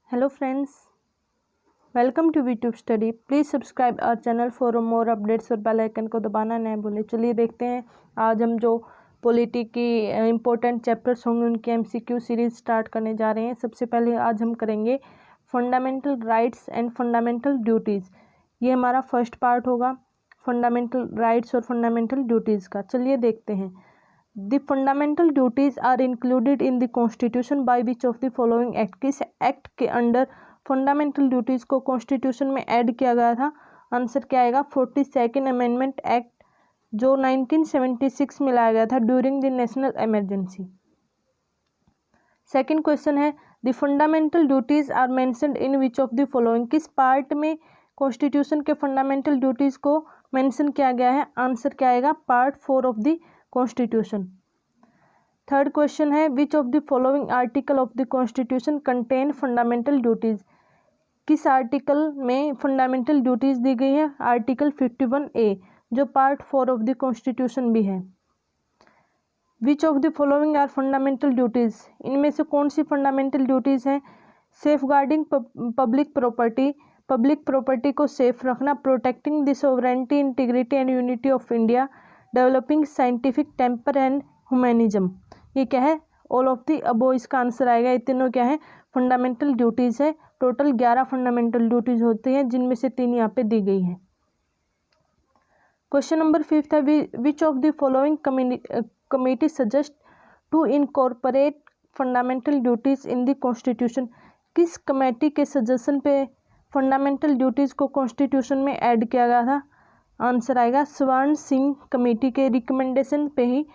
Hello friends, welcome to VTube Study. Please subscribe our channel for more updates और bell icon को दबाना नहीं भूलें। चलिए देखते हैं आज हम जो पॉलिटी की इम्पोर्टेंट चैप्टर्स होंगे उनकी एमसीक्यू सीरीज स्टार्ट करने जा रहे हैं। सबसे पहले आज हम करेंगे fundamental rights and fundamental duties. ये हमारा फर्स्ट पार्ट होगा फंडामेंटल राइट्स और फंडामेंटल ड्यूटीज़ का। चलिए देखते हैं। The fundamental duties are included in the Constitution by which of the following act? किस एक्ट के अंडर फंडामेंटल ड्यूटीज को कॉन्स्टिट्यूशन में ऐड किया गया था? आंसर क्या आएगा? 42nd अमेंडमेंट एक्ट जो 1976 में लाया गया था during the national emergency. Second question है the fundamental duties are mentioned in which of the following? किस पार्ट में कॉन्स्टिट्यूशन के फंडामेंटल ड्यूटीज को मेंशन किया गया है? आंसर क्या आएगा? Part 4 of the constitution. Third question है which of the following article of the constitution contain fundamental duties? किस आर्टिकल में फंडामेंटल ड्यूटीज दी गई है? आर्टिकल 51A जो पार्ट 4 ऑफ द कॉन्स्टिट्यूशन भी है। Which of the following are fundamental duties? इनमें से कौन सी फंडामेंटल ड्यूटीज हैं? Safeguarding public property, public property को सेफ रखना, protecting the sovereignty integrity and unity of India, developing scientific temper and humanism. ये क्या है? ऑल ऑफ दी अबो इसका आंसर आएगा। ये तीनों क्या है? फंडामेंटल ड्यूटीज़ है। टोटल 11 फंडामेंटल ड्यूटीज़ होती हैं जिनमें से 3 यहाँ पे दी गई हैं। क्वेश्चन नंबर 5 है which of the following committee suggest to incorporate fundamental duties in the constitution? किस कमेटी के सजेशन पे फंडामेंटल ड्यूटीज़ को कॉन्स्टिट्यूशन में ऐड किया गया था? आंसर आएगा स्वर्ण सिंह कमेटी के रिकमेंडेशन पे ही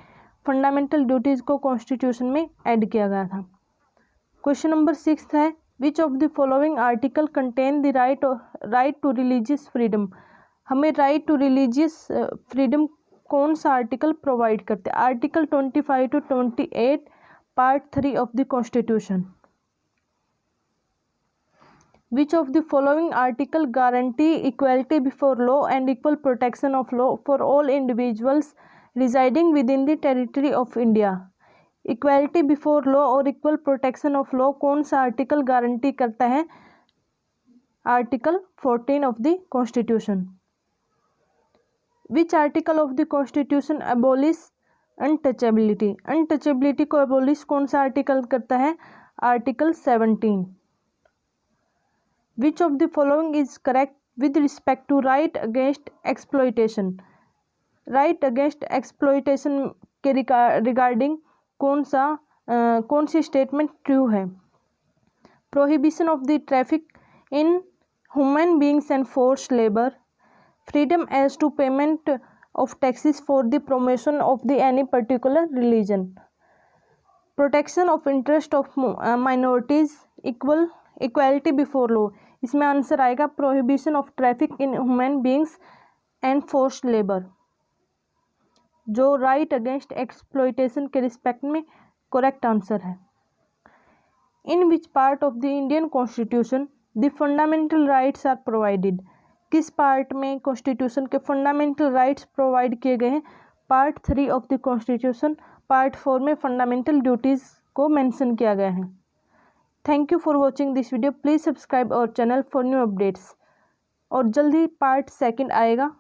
फंडामेंटल ड्यूटीज़ को कॉन्स्टिट्यूशन में ऐड किया गया था। क्वेश्चन नंबर 6 है which of the following article contain the right to religious freedom? हमें राइट टू रिलीजियस फ्रीडम कौन सा आर्टिकल प्रोवाइड करते हैं? Article 25 to 28 part 3 of the constitution. Which of the following article guarantee equality before law and equal protection of law for all individuals residing within the territory of India? Equality before law और equal protection of law कौन सा article guarantee करता है? Article 14 of the Constitution. Which article of the Constitution abolish untouchability? Untouchability को abolish कौन सा article करता है? Article 17. Which of the following is correct with respect to right against exploitation? Right against exploitation के regarding कौन सी statement true है? Prohibition of the traffic in human beings and forced labor, freedom as to payment of taxes for the promotion of the any particular religion, protection of interest of minorities, equality before law। इसमें answer आएगा prohibition of traffic in human beings and forced labour जो right against exploitation के respect में correct answer है। In which part of the Indian constitution the fundamental rights are provided? किस part में constitution के fundamental rights provide किए गए हैं? Part 3 of the constitution. Part 4 में फंडामेंटल ड्यूटीज़ को मेंशन किया गया है। Thank you for watching this video. Please subscribe our channel for new updates. और जल्दी पार्ट 2 आएगा।